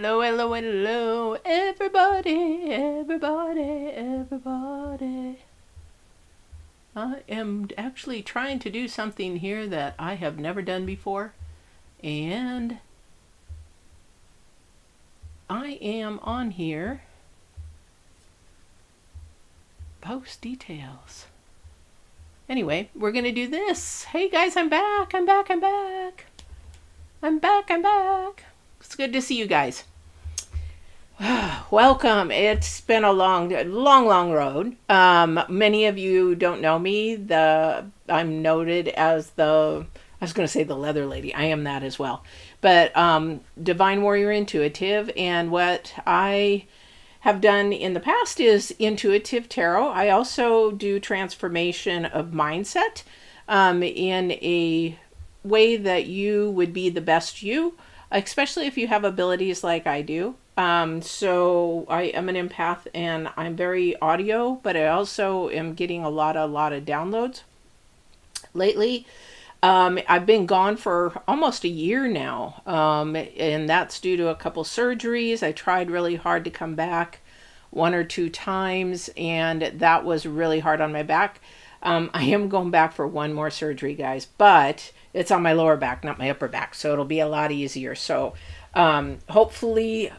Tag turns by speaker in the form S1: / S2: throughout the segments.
S1: hello, hello, hello, everybody, everybody, everybody. I am actually trying to do something here that I have never done before, and I am on here, post details. Anyway, we're going to do this. Hey guys, I'm back, I'm back, I'm back. I'm back, I'm back. It's good to see you guys. Welcome. It's been a long road. Many of you don't know me. I'm noted as I was going to say the leather lady. I am that as well. But Divine Warrior Intuitive, and what I have done in the past is Intuitive Tarot. I also do transformation of mindset in a way that you would be the best you, especially if you have abilities like I do. So I am an empath and I'm very audio, but I also am getting a lot of downloads lately. I've been gone for almost a year now, and that's due to a couple surgeries. I tried really hard to come back 1 or 2 times, and that was really hard on my back. I am going back for one more surgery, guys, but it's on my lower back, not my upper back, so it'll be a lot easier. So hopefully,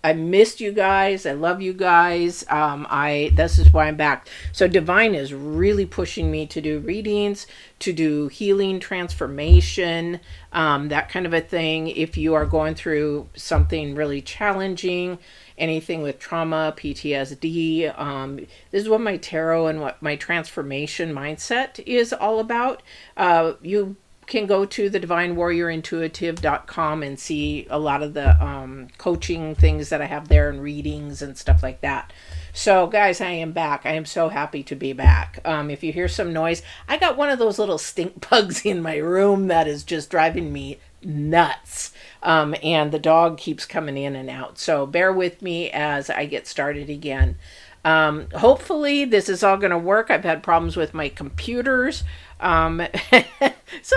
S1: I missed you guys. I love you guys. This is why I'm back. So Divine is really pushing me to do readings, to do healing, transformation, that kind of a thing. If you are going through something really challenging, anything with trauma, PTSD, this is what my tarot and what my transformation mindset is all about. You can go to the divinewarriorintuitive.com and see a lot of the coaching things that I have there and readings and stuff like that. So guys, I am back. I am so happy to be back. If you hear some noise, I got one of those little stink bugs in my room that is just driving me nuts. And the dog keeps coming in and out. So bear with me as I get started again. Hopefully this is all going to work. I've had problems with my computers. So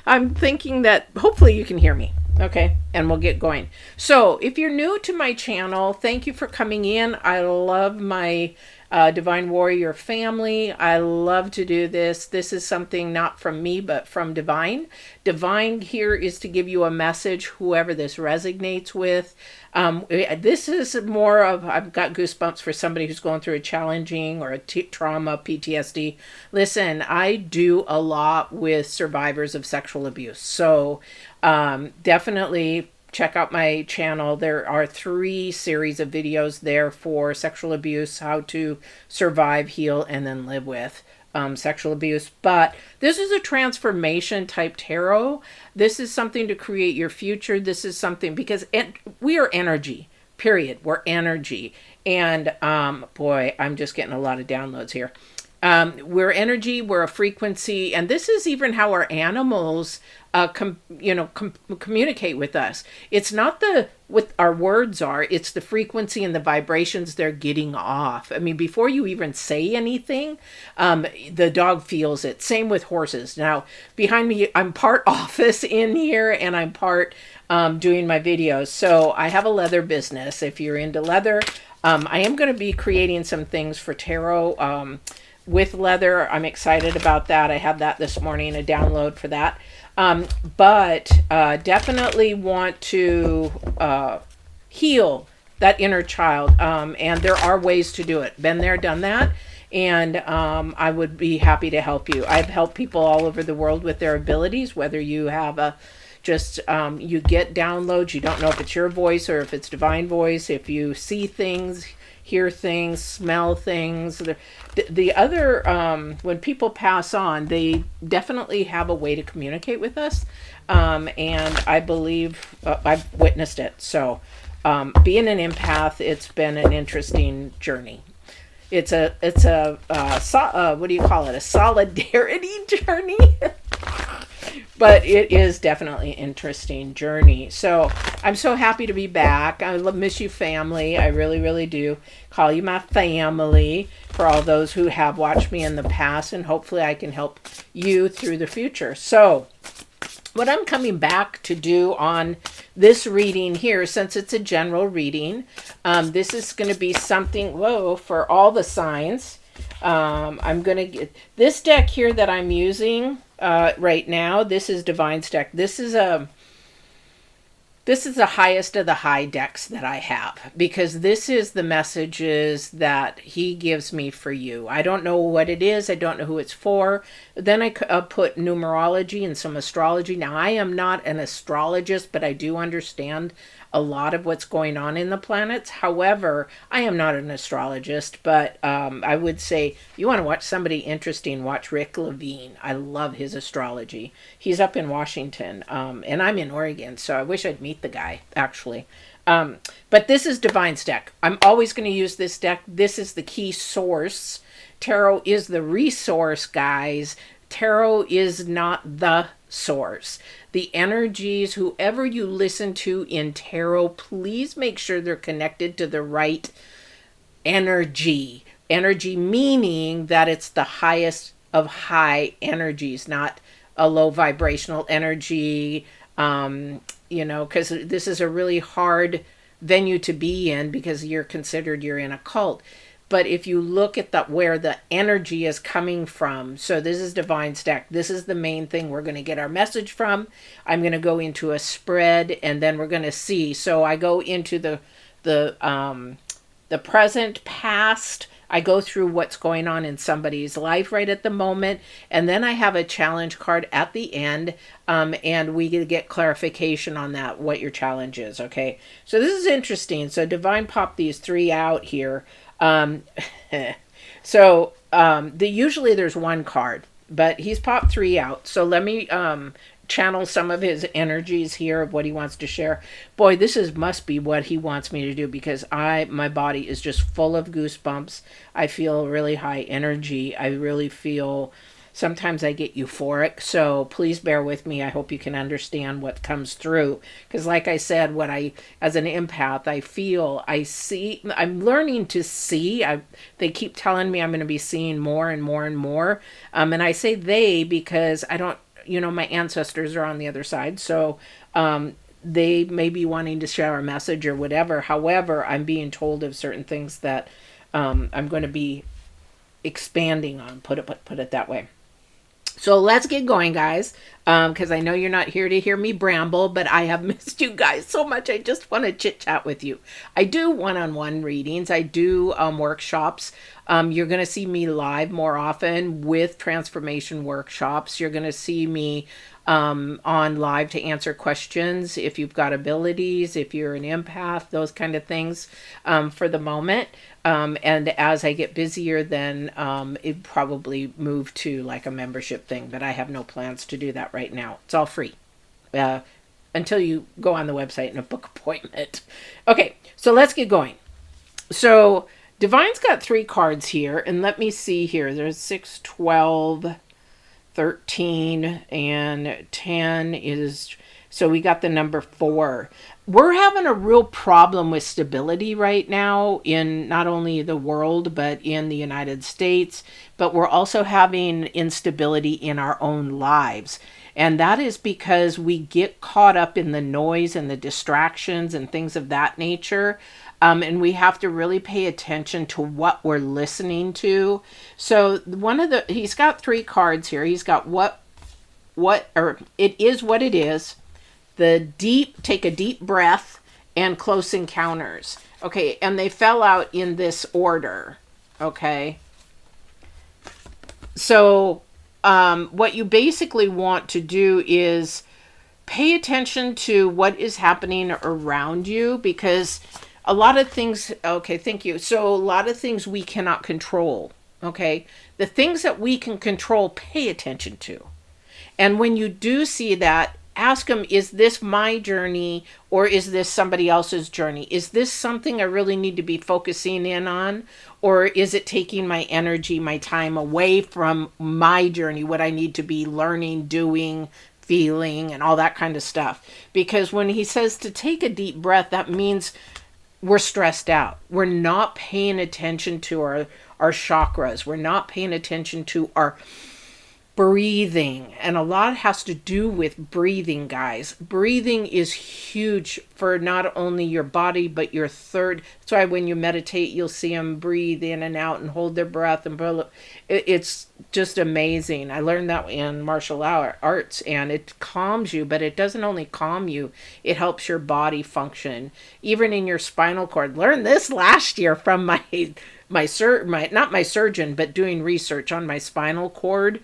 S1: I'm thinking that hopefully you can hear me. Okay. And we'll get going. So if you're new to my channel, thank you for coming in. I love my Divine Warrior family. I love to do this. This is something not from me, but from Divine. Divine here is to give you a message, whoever this resonates with. This is more of, I've got goosebumps for somebody who's going through a challenging or a trauma, PTSD. Listen, I do a lot with survivors of sexual abuse. So definitely check out my channel. There are 3 series of videos there for sexual abuse, how to survive, heal, and then live with sexual abuse. But this is a transformation type tarot. This is something to create your future. This is something because we are energy, period. We're energy. And boy, I'm just getting a lot of downloads here. We're energy, we're a frequency, and this is even how our animals communicate with us. It's not what our words are, it's the frequency and the vibrations they're getting off. I mean, before you even say anything, the dog feels it. Same with horses. Now, behind me, I'm part office in here, and I'm part doing my videos. So I have a leather business. If you're into leather, I am going to be creating some things for tarot with leather. I'm excited about that. I had that this morning, a download for that. But definitely want to heal that inner child. And there are ways to do it. Been there, done that. And I would be happy to help you. I've helped people all over the world with their abilities, whether you have you get downloads, you don't know if it's your voice or if it's divine voice, if you see things, hear things, smell things. The other, when people pass on, they definitely have a way to communicate with us. And I believe I've witnessed it. So being an empath, it's been an interesting journey. It's a what do you call it? A solidarity journey. But it is definitely an interesting journey. So I'm so happy to be back. I miss you, family. I really, really do. Call you my family for all those who have watched me in the past. And hopefully I can help you through the future. So what I'm coming back to do on this reading here, since it's a general reading, this is going to be something, whoa, for all the signs. I'm going to get this deck here that I'm using right now. This is Divine's deck. This is the highest of the high decks that I have, because this is the messages that he gives me for you. I don't know what it is. I don't know who it's for. Then I put numerology and some astrology. Now, I am not an astrologist, but I do understand a lot of what's going on in the planets. However, I am not an astrologist, but I would say if you want to watch somebody interesting, watch Rick Levine. I love his astrology. He's up in Washington, and I'm in Oregon, so I wish I'd meet the guy, actually. But this is Divine's deck. I'm always going to use this deck. This is the key source. Tarot is the resource, guys. Tarot is not the source. The energies, whoever you listen to in tarot, please make sure they're connected to the right energy. Energy meaning that it's the highest of high energies, not a low vibrational energy, because this is a really hard venue to be in, because you're in a cult. But if you look at where the energy is coming from, so this is Divine's deck. This is the main thing we're going to get our message from. I'm going to go into a spread, and then we're going to see. So I go into the present, past. I go through what's going on in somebody's life right at the moment, and then I have a challenge card at the end, and we get clarification on that, what your challenge is. Okay, so this is interesting. So Divine popped these three out here. Usually there's one card, but he's popped three out. So let me channel some of his energies here of what he wants to share. Boy, must be what he wants me to do, because my body is just full of goosebumps. I feel really high energy. I really feel, sometimes I get euphoric. So please bear with me. I hope you can understand what comes through. Because like I said, as an empath, I feel, I see, I'm learning to see. They keep telling me I'm going to be seeing more and more and more. And I say they because I don't, my ancestors are on the other side. So they may be wanting to share a message or whatever. However, I'm being told of certain things that I'm going to be expanding on, put it that way. So let's get going, guys, because I know you're not here to hear me bramble, but I have missed you guys so much. I just want to chit-chat with you. I do one-on-one readings. I do workshops. You're going to see me live more often with transformation workshops. You're going to see me on live to answer questions if you've got abilities, if you're an empath, those kind of things for the moment. And as I get busier, then it probably move to like a membership thing, but I have no plans to do that right now. It's all free until you go on the website and a book appointment. Okay, so let's get going. So Divine's got three cards here, and let me see here. There's 6, 12, 13, and 10 is, so we got the number 4. We're having a real problem with stability right now in not only the world, but in the United States, but we're also having instability in our own lives. And that is because we get caught up in the noise and the distractions and things of that nature. And we have to really pay attention to what we're listening to. So he's got 3 cards here. He's got it is what it is. Take a deep breath, and close encounters. Okay, and they fell out in this order. Okay. So what you basically want to do is pay attention to what is happening around you, because a lot of things, okay, thank you. So a lot of things we cannot control, okay? The things that we can control, pay attention to. And when you do see that, ask them, is this my journey or is this somebody else's journey? Is this something I really need to be focusing in on? Or is it taking my energy, my time away from my journey, what I need to be learning, doing, feeling, and all that kind of stuff? Because when he says to take a deep breath, that means we're stressed out. We're not paying attention to our chakras. We're not paying attention to breathing, and a lot has to do with breathing, guys. Breathing is huge for not only your body but your third. That's why when you meditate you'll see them breathe in and out and hold their breath, and it's just amazing. I learned that in martial arts, and it calms you, but it doesn't only calm you, it helps your body function, even in your spinal cord. Learned this last year from my not my surgeon, but doing research on my spinal cord,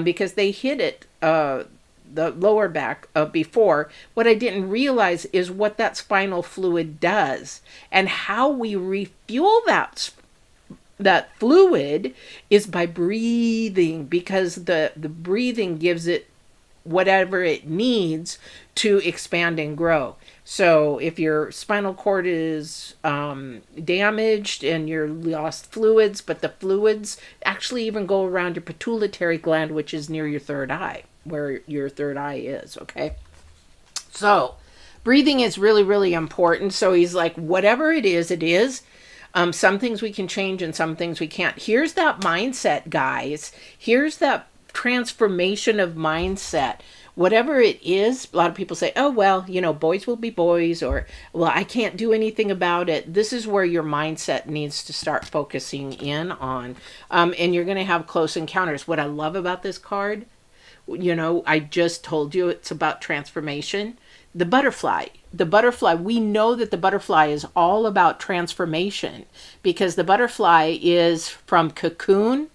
S1: because they hit it, the lower back, before. What I didn't realize is what that spinal fluid does, and how we refuel that fluid is by breathing, because the breathing gives it whatever it needs to expand and grow. So if your spinal cord is damaged and you're lost fluids, but the fluids actually even go around your pituitary gland, which is near your third eye, where your third eye is, okay? So breathing is really, really important. So he's like, whatever it is, it is. Some things we can change and some things we can't. Here's that mindset, guys. Here's that transformation of mindset. Whatever it is, a lot of people say, oh, well, boys will be boys, or, well, I can't do anything about it. This is where your mindset needs to start focusing in on. And you're going to have close encounters. What I love about this card, I just told you it's about transformation. The butterfly, we know that the butterfly is all about transformation, because the butterfly is from cocoon,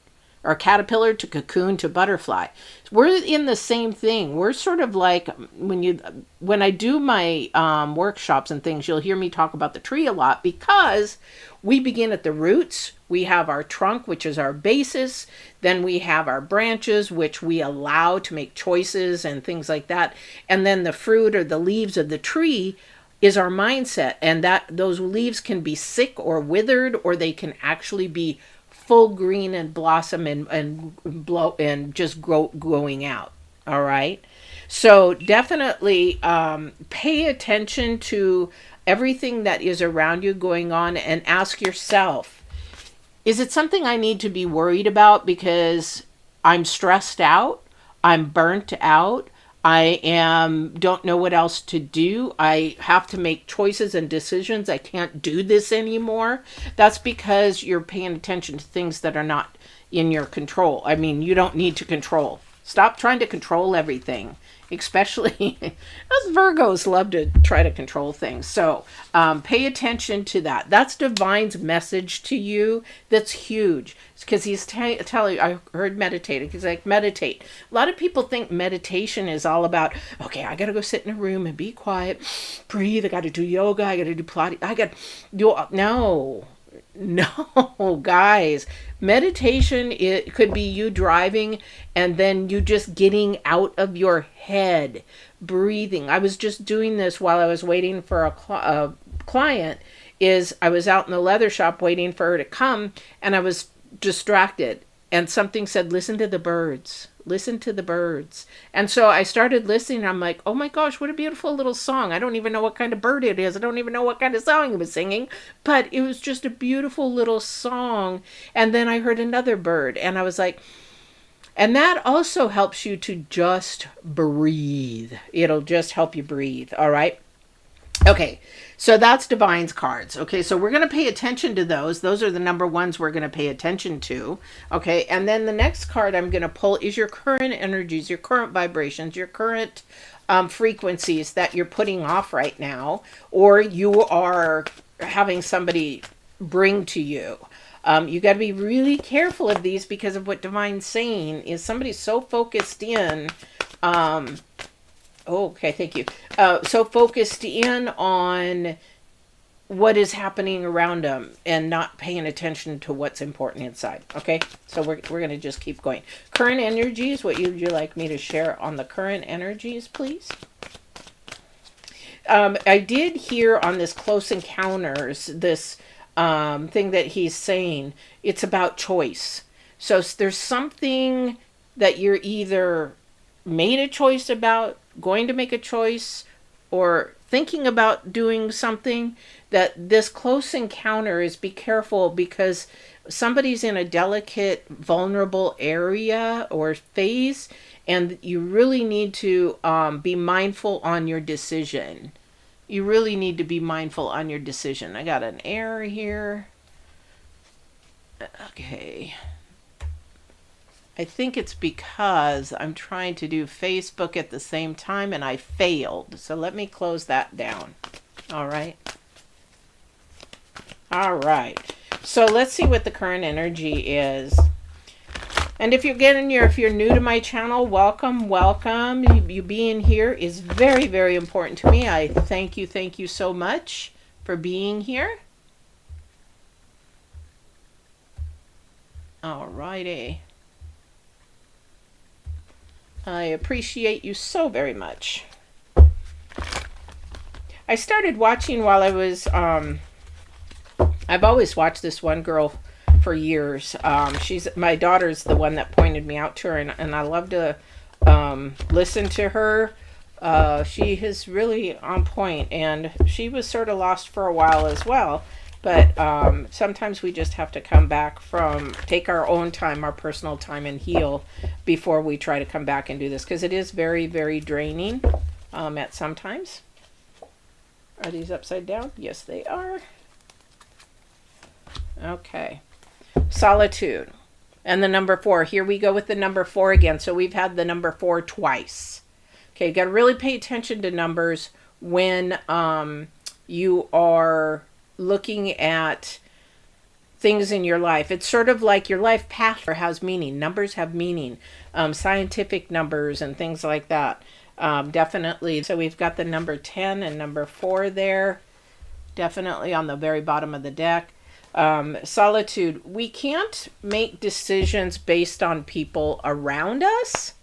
S1: or caterpillar, to cocoon to butterfly. We're in the same thing. We're sort of like, when I do my workshops and things, you'll hear me talk about the tree a lot, because we begin at the roots. We have our trunk, which is our basis. Then we have our branches, which we allow to make choices and things like that. And then the fruit or the leaves of the tree is our mindset. And that those leaves can be sick or withered, or they can actually be full green and blossom and blow and just growing out. All right. So definitely pay attention to everything that is around you going on, and ask yourself, is it something I need to be worried about because I'm stressed out? I'm burnt out. Don't know what else to do. I have to make choices and decisions. I can't do this anymore. That's because you're paying attention to things that are not in your control. I mean, you don't need to control. Stop trying to control everything. Especially, us Virgos love to try to control things. So pay attention to that. That's Divine's message to you. That's huge. Because he's telling you, I heard meditating. He's like, meditate. A lot of people think meditation is all about, okay, I got to go sit in a room and be quiet, breathe. I got to do yoga. I got to do Pilates. I got to do, no, guys. Meditation, it could be you driving and then you just getting out of your head, breathing. I was just doing this while I was waiting for a client. I was out in the leather shop waiting for her to come, and I was distracted, and something said, listen to the birds. Listen to the birds. And so I started listening. I'm like, oh my gosh, what a beautiful little song. I don't even know what kind of bird it is. I don't even know what kind of song it was singing, but it was just a beautiful little song. And then I heard another bird, and I was like, and that also helps you to just breathe. It'll just help you breathe. All right. Okay, so that's Divine's cards. Okay, so we're going to pay attention to those. Those are the number ones we're going to pay attention to. Okay, and then the next card I'm going to pull is your current energies, your current vibrations, your current frequencies that you're putting off right now, or you are having somebody bring to you. You got to be really careful of these, because of what Divine's saying is somebody's so focused in... Okay, thank you. So focused in on what is happening around them and not paying attention to what's important inside. Okay, so we're going to just keep going. Current energies, what would you like me to share on the current energies, please? I did hear on this close encounters, this thing that he's saying, it's about choice. So there's something that you're either made a choice about, going to make a choice, or thinking about doing something, that this close encounter is be careful, because somebody's in a delicate, vulnerable area or phase, and you really need to be mindful on your decision. You really need to be mindful on your decision. I got an error here. Okay. I think it's because I'm trying to do Facebook at the same time and I failed. So let me close that down. All right. All right. So let's see what the current energy is. And if you're new to my channel, welcome, welcome. You being here is very, very important to me. I thank you so much for being here. All righty. I appreciate you so very much. I started watching while I was, I've always watched this one girl for years. My daughter's the one that pointed me out to her, and I love to listen to her. She is really on point, and she was sort of lost for a while as well. But sometimes we just have to come back take our own time, our personal time, and heal before we try to come back and do this. Because it is very, very draining at sometimes. Are these upside down? Yes, they are. Okay. Solitude. And the number 4. Here we go with the number 4 again. So we've had the number 4 twice. Okay, got to really pay attention to numbers when you are looking at things in your life. It's sort of like your life path has meaning. Numbers have meaning. Scientific numbers and things like that. Definitely. So we've got the number 10 and number 4 there. Definitely on the very bottom of the deck. Solitude. We can't make decisions based on people around us.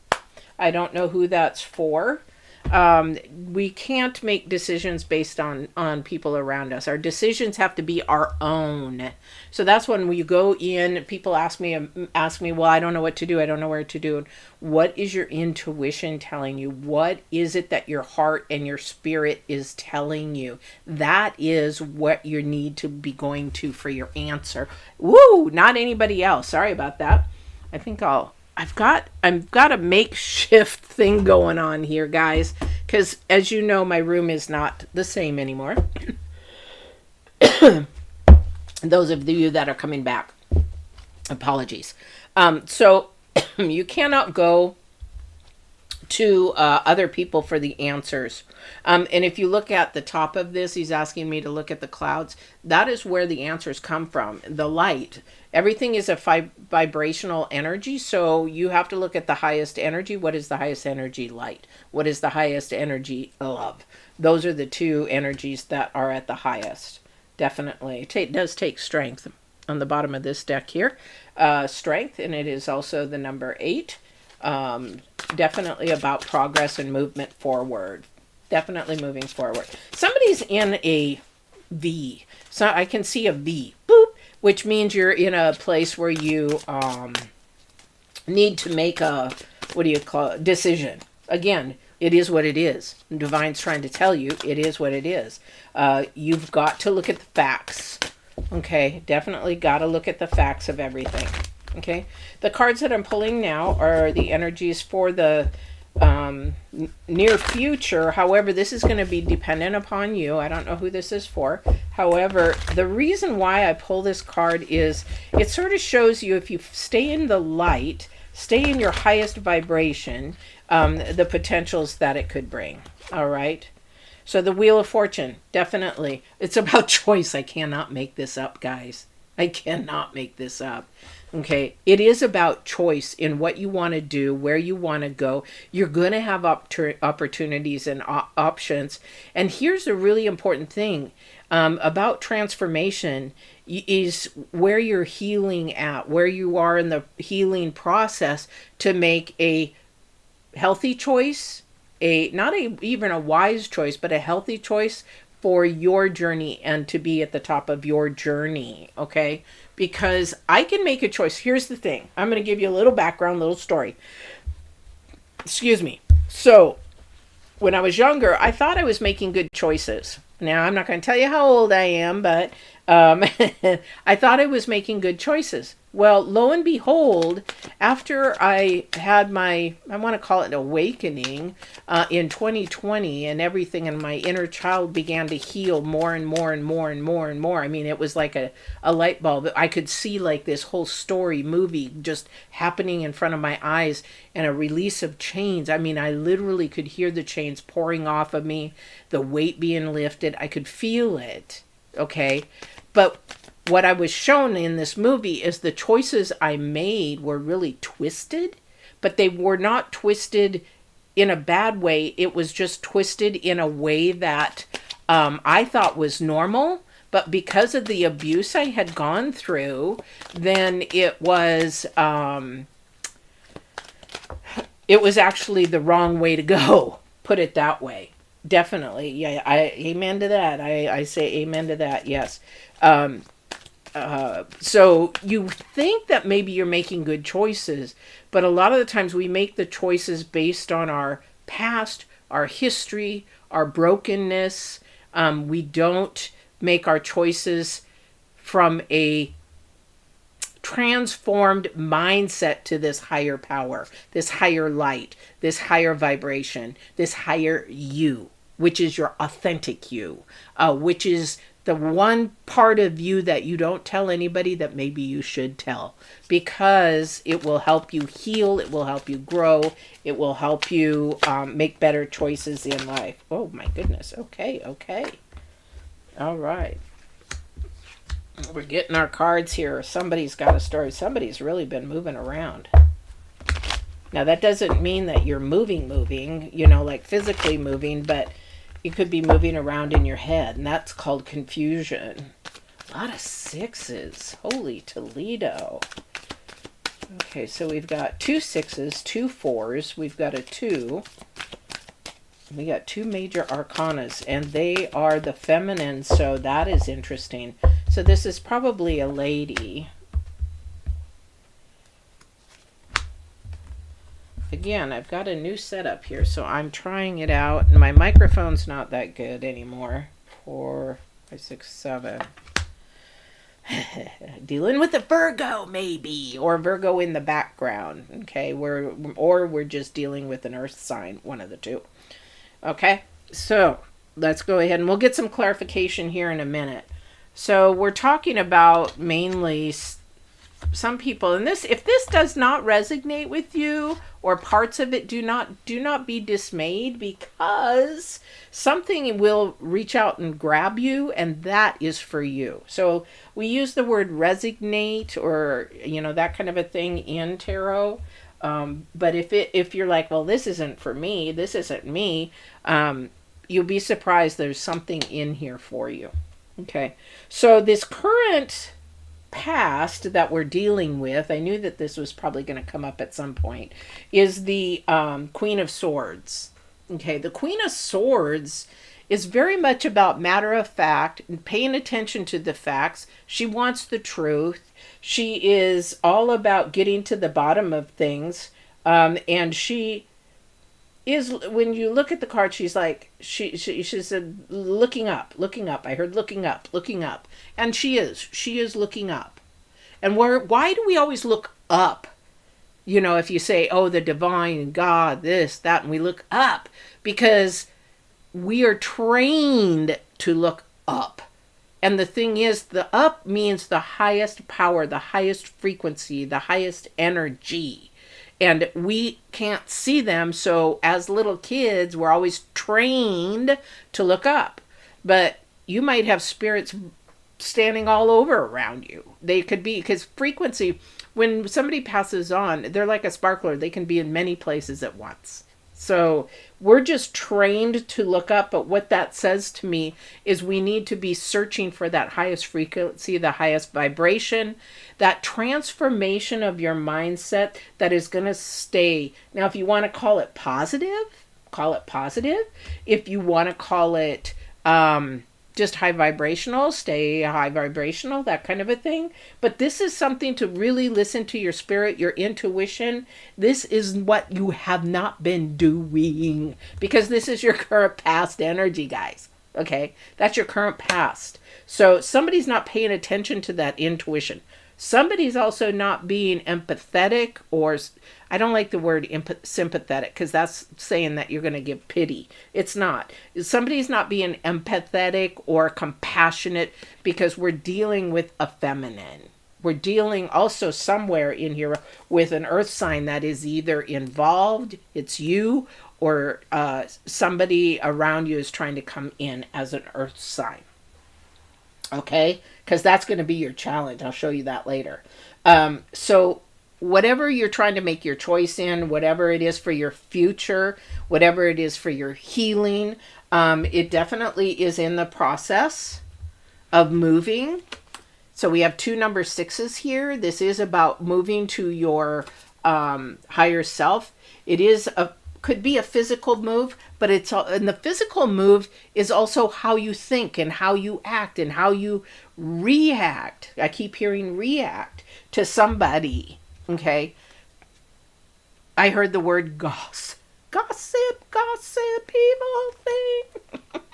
S1: I don't know who that's for. We can't make decisions based on people around us. Our decisions have to be our own. So that's when you go in, people ask me, well, I don't know what to do. I don't know where to do. What is your intuition telling you? What is it that your heart and your spirit is telling you? That is what you need to be going to for your answer. Woo! Not anybody else. Sorry about that. I think I've got a makeshift thing going on here, guys, because as you know, my room is not the same anymore. Those of you that are coming back, apologies. So you cannot go to other people for the answers. And if you look at the top of this, he's asking me to look at the clouds. That is where the answers come from. The light. Everything is a vibrational energy, so you have to look at the highest energy. What is the highest energy? Light. What is the highest energy? Love. Those are the two energies that are at the highest. Definitely. It does take strength on the bottom of this deck here. Strength, and it is also the number 8. Definitely about progress and movement forward. Definitely moving forward. Somebody's in a V. So I can see a V. Boop. Which means you're in a place where you need to make a, decision. Again, it is what it is. Divine's trying to tell you it is what it is. You've got to look at the facts. Okay, definitely got to look at the facts of everything. Okay, the cards that I'm pulling now are the energies for the near future. However, this is going to be dependent upon you. I don't know who this is for. However, the reason why I pull this card is it sort of shows you, if you stay in the light, stay in your highest vibration, the potentials that it could bring. All right. So the Wheel of Fortune, definitely. It's about choice. I cannot make this up, guys. I cannot make this up. Okay, it is about choice in what you want to do, where you want to go. You're going to have opportunities and options. And here's a really important thing about transformation is where you're healing at, where you are in the healing process to make a healthy choice, even a wise choice, but a healthy choice for your journey and to be at the top of your journey, okay? Because I can make a choice. Here's the thing. I'm going to give you a little background, little story. Excuse me. So, when I was younger, I thought I was making good choices. Now, I'm not going to tell you how old I am, but um, I thought I was making good choices. Well, lo and behold, after I had my, I want to call it awakening in 2020, and everything in my inner child began to heal more and more and more and more and more. I mean, it was like a light bulb. I could see like this whole story movie just happening in front of my eyes, and a release of chains. I mean, I literally could hear the chains pouring off of me, the weight being lifted. I could feel it. Okay. But what I was shown in this movie is the choices I made were really twisted, but they were not twisted in a bad way. It was just twisted in a way that I thought was normal. But because of the abuse I had gone through, then it was actually the wrong way to go. Put it that way. Definitely. Yeah. Amen to that. I say amen to that. Yes. So you think that maybe you're making good choices, but a lot of the times we make the choices based on our past, our history, our brokenness. We don't make our choices from a transformed mindset to this higher power, this higher light, this higher vibration, this higher you, which is your authentic you, which is the one part of you that you don't tell anybody that maybe you should tell, because it will help you heal, it will help you grow, it will help you make better choices in life. Oh my goodness. Okay. All right. We're getting our cards here. Somebody's got a story. Somebody's really been moving around. Now that doesn't mean that you're moving, like physically moving, but you could be moving around in your head, and that's called confusion. A lot of sixes. Holy Toledo. Okay, so we've got 2 6s, 2 4s. We've got a 2. We got 2 major arcanas, and they are the feminine, so that is interesting. So this is probably a lady. Again, I've got a new setup here, so I'm trying it out. And my microphone's not that good anymore. 4, 5, 6, 7. Dealing with a Virgo, maybe, or Virgo in the background. Okay, we're just dealing with an Earth sign, one of the two. Okay, so let's go ahead and we'll get some clarification here in a minute. So we're talking about mainly some people, and if this does not resonate with you, or parts of it do not be dismayed, because something will reach out and grab you, and that is for you. So we use the word resignate, or that kind of a thing in tarot. But if you're like, well, this isn't for me, this isn't me, you'll be surprised there's something in here for you. Okay, so this current past that we're dealing with, I knew that this was probably going to come up at some point, is the Queen of Swords. Okay, the Queen of Swords is very much about matter of fact and paying attention to the facts. She wants the truth. She is all about getting to the bottom of things. And she is, when you look at the card, she's like, she said, looking up. I heard looking up. And she is looking up. And why do we always look up? If you say, oh, the divine, God, this, that, and we look up, because we are trained to look up. And the thing is, the up means the highest power, the highest frequency, the highest energy. And we can't see them, so as little kids, we're always trained to look up. But you might have spirits standing all over around you. They could be, because frequency, when somebody passes on, they're like a sparkler. They can be in many places at once. So we're just trained to look up, but what that says to me is we need to be searching for that highest frequency, the highest vibration, that transformation of your mindset that is going to stay. Now, if you want to call it positive, call it positive. If you want to call it just high vibrational, stay high vibrational, that kind of a thing. But this is something to really listen to your spirit, your intuition. This is what you have not been doing, because this is your current past energy, guys. Okay, that's your current past. So somebody's not paying attention to that intuition. Somebody's also not being empathetic, or I don't like the word sympathetic, because that's saying that you're going to give pity. It's not. Somebody's not being empathetic or compassionate, because we're dealing with a feminine. We're dealing also somewhere in here with an earth sign that is either involved, it's you, or somebody around you is trying to come in as an earth sign. Okay? Because that's going to be your challenge. I'll show you that later. So whatever you're trying to make your choice in, whatever it is for your future, whatever it is for your healing, it definitely is in the process of moving. So we have 2 number 6s here. This is about moving to your higher self. It is could be a physical move, but and the physical move is also how you think and how you act and how you react. I keep hearing react to somebody. Okay. I heard the word gossip, evil thing.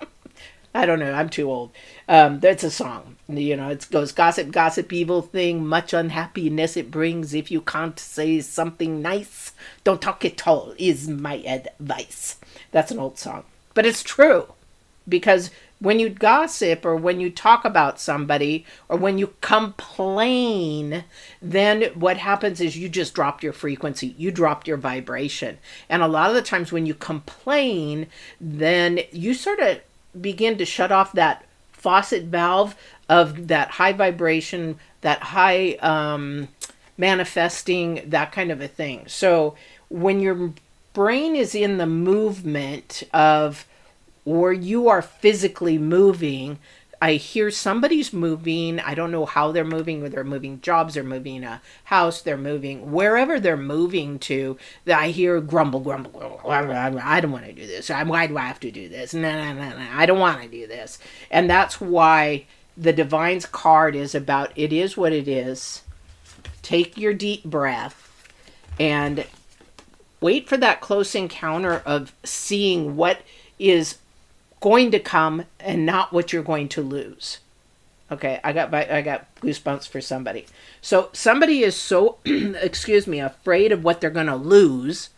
S1: I don't know. I'm too old. That's a song. You know, it goes, gossip, evil thing, much unhappiness it brings. If you can't say something nice, don't talk at all, is my advice. That's an old song. But it's true. Because when you gossip, or when you talk about somebody, or when you complain, then what happens is you just dropped your frequency. You dropped your vibration. And a lot of the times when you complain, then you sort of begin to shut off that faucet valve of that high vibration, that high manifesting, that kind of a thing. So when your brain is in the movement of, or you are physically moving, I hear somebody's moving. I don't know how they're moving, whether they're moving jobs, they're moving a house, they're moving wherever they're moving to. I hear grumble. I don't want to do this. Why do I have to do this? No. I don't want to do this. And that's why the Divine's card is about, it is what it is. Take your deep breath and wait for that close encounter of seeing what is going to come and not what you're going to lose. Okay, I got goosebumps for somebody. So somebody is so, afraid of what they're going to lose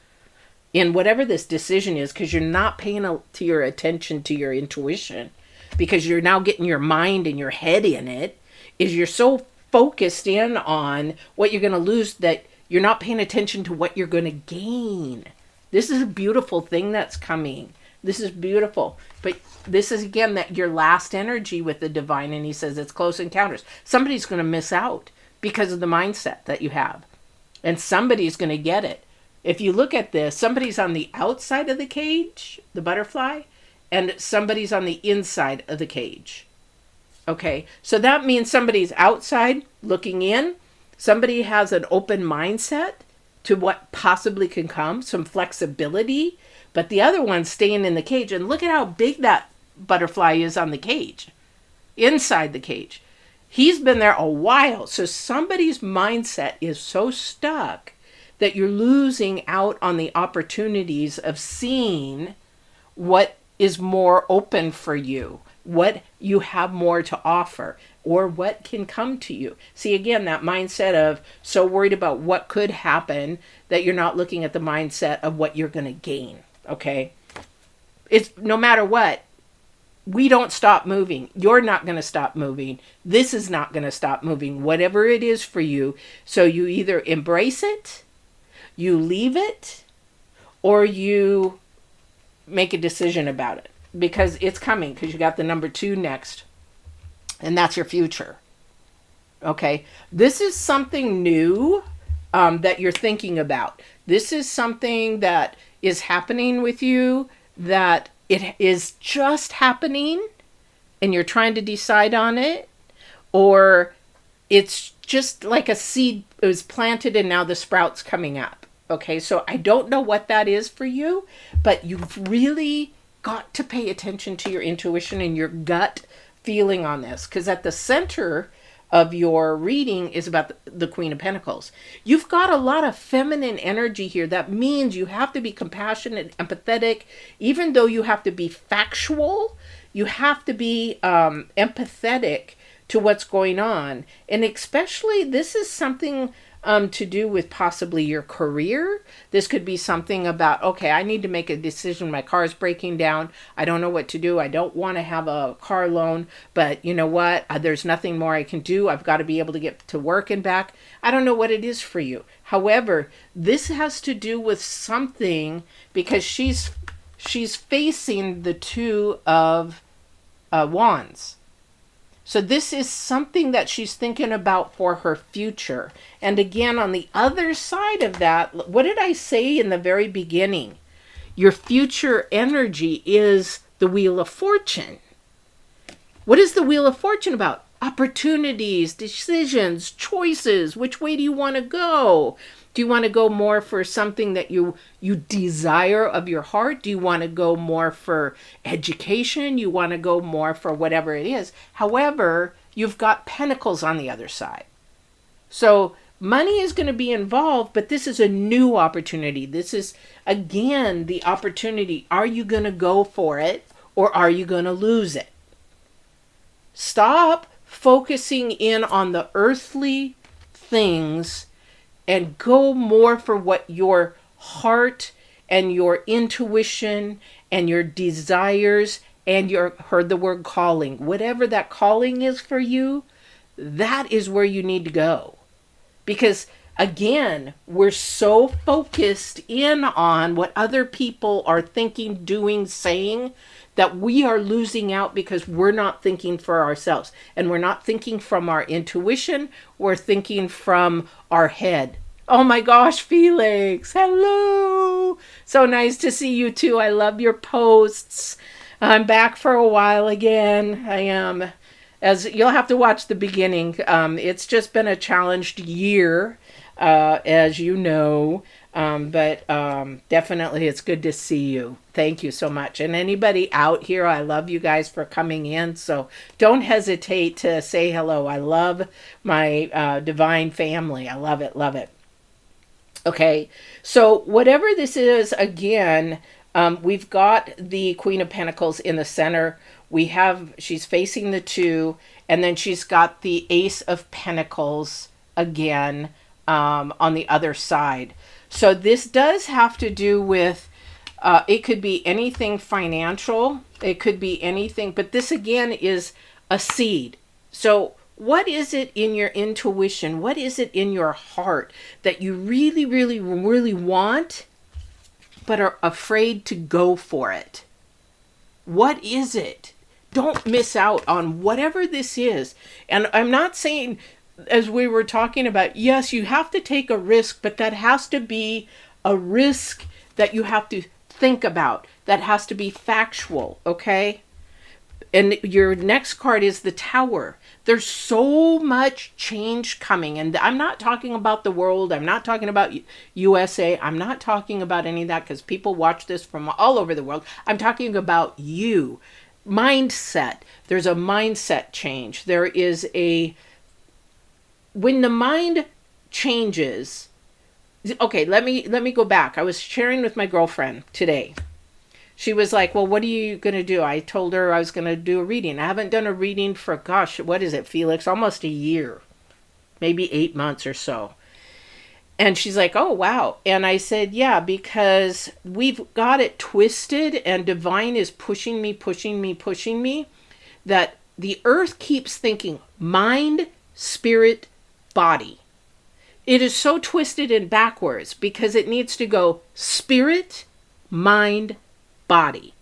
S1: in whatever this decision is, because you're not paying to your attention to your intuition, because you're now getting your mind and your head in it, is you're so focused in on what you're going to lose that you're not paying attention to what you're going to gain. This is a beautiful thing that's coming. This is beautiful. But this is, again, that your last energy with the Divine, and he says it's close encounters. Somebody's going to miss out because of the mindset that you have. And somebody's going to get it. If you look at this, somebody's on the outside of the cage, the butterfly, and somebody's on the inside of the cage. Okay, so that means somebody's outside looking in. Somebody has an open mindset to what possibly can come, some flexibility. But the other one's staying in the cage. And look at how big that butterfly is on the cage, inside the cage. He's been there a while. So somebody's mindset is so stuck that you're losing out on the opportunities of seeing what is more open for you, what you have more to offer, or what can come to you. See, again, that mindset of so worried about what could happen that you're not looking at the mindset of what you're going to gain. Okay, it's no matter what, we don't stop moving. You're not going to stop moving. This is not going to stop moving, whatever it is for you. So you either embrace it, you leave it, or you make a decision about it, because it's coming, because you got the number 2 next, and that's your future. Okay, this is something new that you're thinking about. This is something that is happening with you, that it is just happening and you're trying to decide on it, or it's just like a seed, it was planted and now the sprout's coming up. Okay, so I don't know what that is for you, but you've really got to pay attention to your intuition and your gut feeling on this, because at the center of your reading is about the Queen of Pentacles. You've got a lot of feminine energy here. That means you have to be compassionate, empathetic, even though you have to be factual, you have to be empathetic to what's going on. And especially, this is something to do with possibly your career. This could be something about, okay, I need to make a decision. My car is breaking down. I don't know what to do. I don't want to have a car loan, but you know what? There's nothing more I can do. I've got to be able to get to work and back. I don't know what it is for you. However, this has to do with something, because she's facing the Two of Wands. So this is something that she's thinking about for her future. And again, on the other side of that, what did I say in the very beginning? Your future energy is the Wheel of Fortune. What is the Wheel of Fortune about? Opportunities, decisions, choices. Which way do you want to go? Do you want to go more for something that you desire of your heart? Do you want to go more for education? You want to go more for whatever it is. However, you've got Pentacles on the other side. So money is going to be involved, but this is a new opportunity. This is, again, the opportunity. Are you going to go for it, or are you going to lose it? Stop focusing in on the earthly things and go more for what your heart and your intuition and your desires and your, heard the word calling, whatever that calling is for you, that is where you need to go. Because again, we're so focused in on what other people are thinking, doing, saying, that we are losing out because we're not thinking for ourselves. And we're not thinking from our intuition, we're thinking from our head. Oh my gosh, Felix, hello. So nice to see you too. I love your posts. I'm back for a while again. I am. As you'll have to watch the beginning. It's just been a challenged year, as you know. But definitely it's good to see you. Thank you so much. And anybody out here, I love you guys for coming in. So don't hesitate to say hello. I love my divine family. I love it, love it. Okay, so whatever this is, again, we've got the Queen of Pentacles in the center. She's facing the Two, and then she's got the Ace of Pentacles again on the other side. So this does have to do with, it could be anything financial, it could be anything, but this again is a seed. So what is it in your intuition? What is it in your heart that you really, really, really want, but are afraid to go for it? What is it? Don't miss out on whatever this is. And I'm not saying, as we were talking about, yes, you have to take a risk, but that has to be a risk that you have to think about. That has to be factual, okay? And your next card is the Tower. There's so much change coming. And I'm not talking about the world. I'm not talking about USA. I'm not talking about any of that, because people watch this from all over the world. I'm talking about you. Mindset. There's a mindset change. There is a... When the mind changes... Okay, let me go back. I was sharing with my girlfriend today. She was like, well, what are you going to do? I told her I was going to do a reading. I haven't done a reading for, gosh, what is it, Felix? Almost a year. Maybe 8 months or so. And she's like, oh, wow. And I said, yeah, because we've got it twisted and divine is pushing me, that the earth keeps thinking mind, spirit, body. It is so twisted and backwards because it needs to go spirit, mind, body.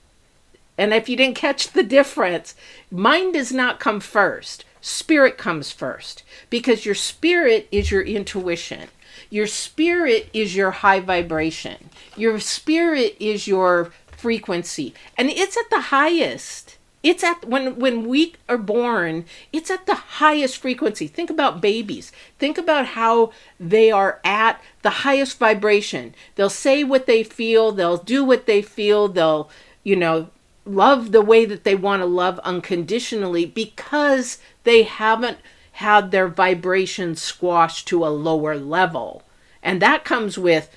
S1: And if you didn't catch the difference, mind does not come first. Spirit comes first, because your spirit is your intuition. Your spirit is your high vibration. Your spirit is your frequency. And it's at the highest. It's at, when we are born, it's at the highest frequency. Think about babies. Think about how they are at the highest vibration. They'll say what they feel. They'll do what they feel. They'll, love the way that they want to love unconditionally because they haven't had their vibration squashed to a lower level. And that comes with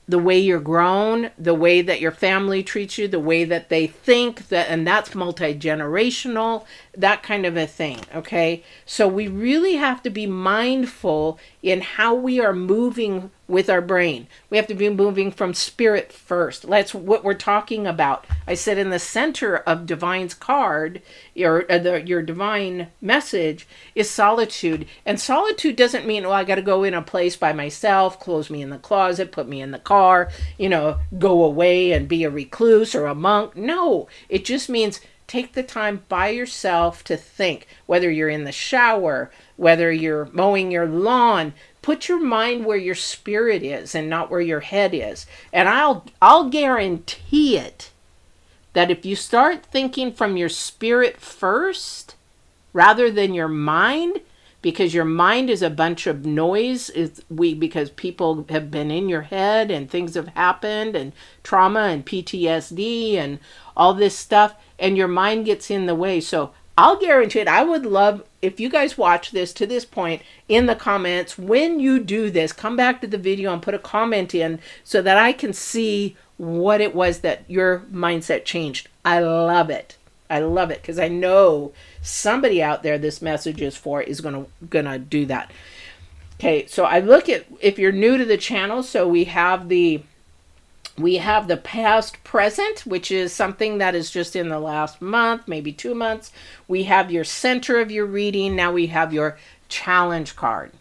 S1: the way you're grown, the way that your family treats you, the way that they think, that, and that's multi-generational, that kind of a thing. Okay, so we really have to be mindful in how we are moving with our brain. We have to be moving from spirit first. That's what we're talking about. I said in the center of Divine's card, your divine message is solitude. And solitude doesn't mean, well, I got to go in a place by myself, close me in the closet, put me in the car, go away and be a recluse or a monk. No, it just means take the time by yourself to think, whether you're in the shower, whether you're mowing your lawn. Put your mind where your spirit is and not where your head is. And I'll guarantee it that if you start thinking from your spirit first rather than your mind, because your mind is a bunch of noise, because people have been in your head and things have happened and trauma and PTSD and all this stuff, and your mind gets in the way. So I'll guarantee it. I would love if you guys watch this to this point in the comments. When you do this, come back to the video and put a comment in so that I can see what it was that your mindset changed. I love it. I love it because I know somebody out there this message is for is gonna do that. Okay, so I look at, if you're new to the channel, so we have the past present, which is something that is just in the last month, maybe 2 months. We have your center of your reading. Now we have your challenge card.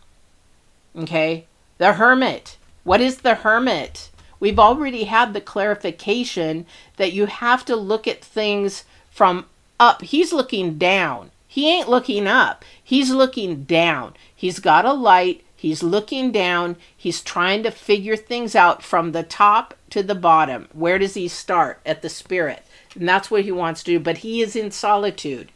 S1: Okay, the Hermit. What is the Hermit? We've already had the clarification that you have to look at things from up. He's looking down. He ain't looking up. He's looking down. He's got a light. He's looking down. He's trying to figure things out from the top to the bottom. Where does he start? At the spirit. And that's what he wants to do. But he is in solitude.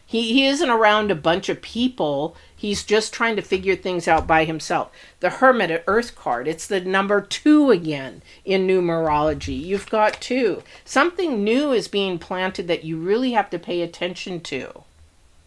S1: He isn't around a bunch of people. He's just trying to figure things out by himself. The Hermit, an Earth card. It's the number 2 again in numerology. You've got 2. Something new is being planted that you really have to pay attention to.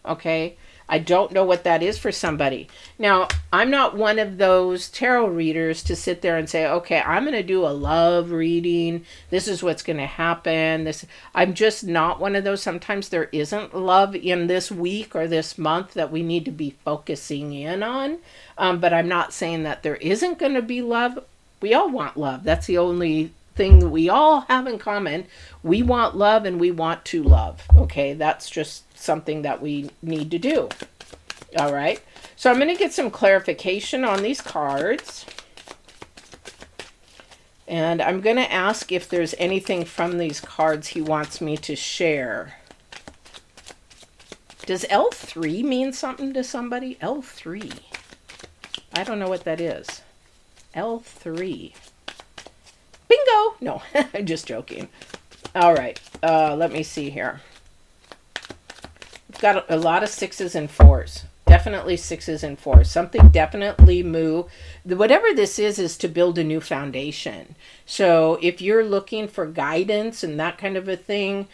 S1: Okay? I don't know what that is for somebody. Now, I'm not one of those tarot readers to sit there and say, okay, I'm going to do a love reading. This is what's going to happen. I'm just not one of those. Sometimes there isn't love in this week or this month that we need to be focusing in on. But I'm not saying that there isn't going to be love. We all want love. That's the only thing that we all have in common. We want love and we want to love. Okay, that's just something that we need to do. All right, so I'm going to get some clarification on these cards, and I'm going to ask if there's anything from these cards he wants me to share. Does L3 mean something to somebody? L3, I don't know what that is. L3, bingo. No, I'm just joking. All right, let me see here. Got a lot of 6s and 4s. Definitely 6s and 4s. Something definitely move. Whatever this is to build a new foundation. So if you're looking for guidance and that kind of a thing,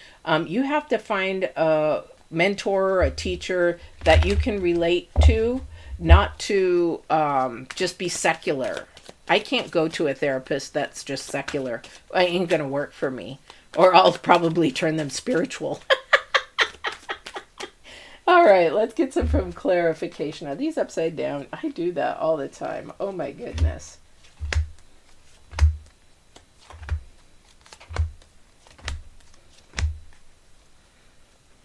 S1: you have to find a mentor or a teacher that you can relate to, not to just be secular. I can't go to a therapist that's just secular. It ain't going to work for me. Or I'll probably turn them spiritual. All right, let's get some clarification. Are these upside down? I do that all the time. Oh my goodness.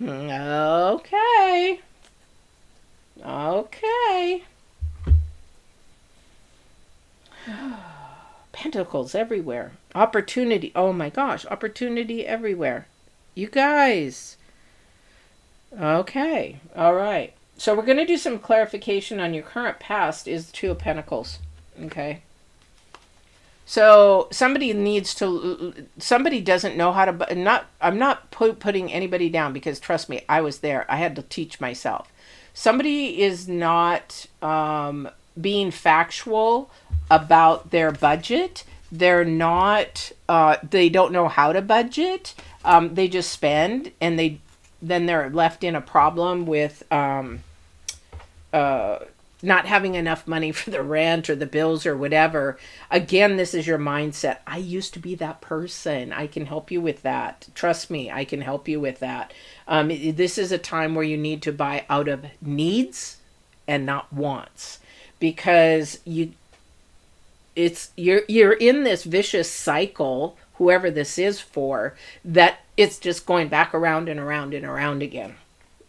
S1: Okay. Okay. Pentacles everywhere. Opportunity. Oh my gosh, opportunity everywhere. You guys. Okay, all right. So we're going to do some clarification on your current past is the 2 of Pentacles. Okay. So somebody doesn't know how to, I'm not putting anybody down because trust me, I was there. I had to teach myself. Somebody is not being factual about their budget. They're not, they don't know how to budget. they just spend, and then they're left in a problem with not having enough money for the rent or the bills or whatever. Again, this is your mindset. I used to be that person. I can help you with that. Trust me, I can help you with that. This is a time where you need to buy out of needs and not wants, because you're in this vicious cycle, whoever this is for, that it's just going back around and around and around again.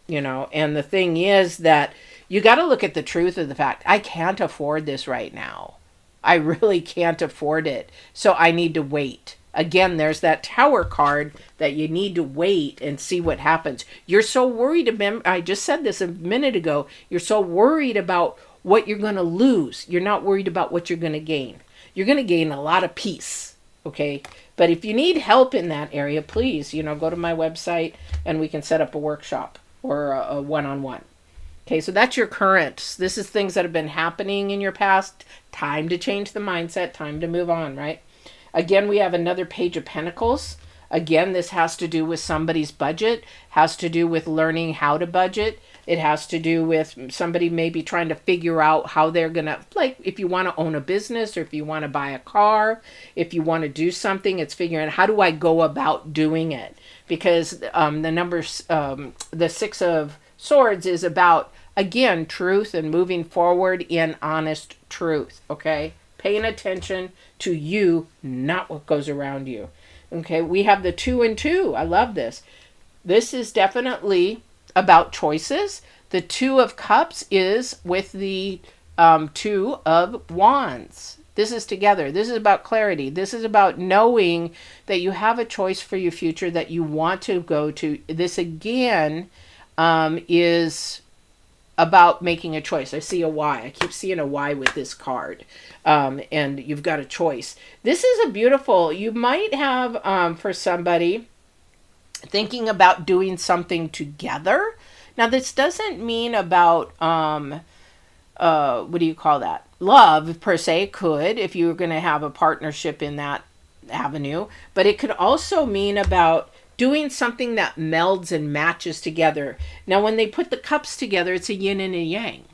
S1: And the thing is that you got to look at the truth of the fact, I can't afford this right now. I really can't afford it. So I need to wait. Again, there's that Tower card that you need to wait and see what happens. You're so worried about, I just said this a minute ago, you're so worried about what you're going to lose. You're not worried about what you're going to gain. You're going to gain a lot of peace. Okay. But if you need help in that area, please, go to my website and we can set up a workshop or a one-on-one. Okay, so that's your current. This is things that have been happening in your past. Time to change the mindset. Time to move on, right? Again, we have another Page of Pentacles. Again, this has to do with somebody's budget. Has to do with learning how to budget. It has to do with somebody maybe trying to figure out how they're going to, like if you want to own a business or if you want to buy a car, if you want to do something, it's figuring out how do I go about doing it? Because the Six of Swords is about, again, truth and moving forward in honest truth, okay? Paying attention to you, not what goes around you. Okay, we have the 2 and 2. I love this. This is definitely about choices. The 2 of Cups is with the 2 of Wands. This is together. This is about clarity. This is about knowing that you have a choice for your future that you want to go to. This again is about making a choice. I see a Y. I keep seeing a Y with this card. And you've got a choice. This is a beautiful, you might have for somebody thinking about doing something together. Now this doesn't mean about, what do you call that? Love per se. Could, if you were going to have a partnership in that avenue, but it could also mean about doing something that melds and matches together. Now, when they put the cups together, it's a yin and a yang.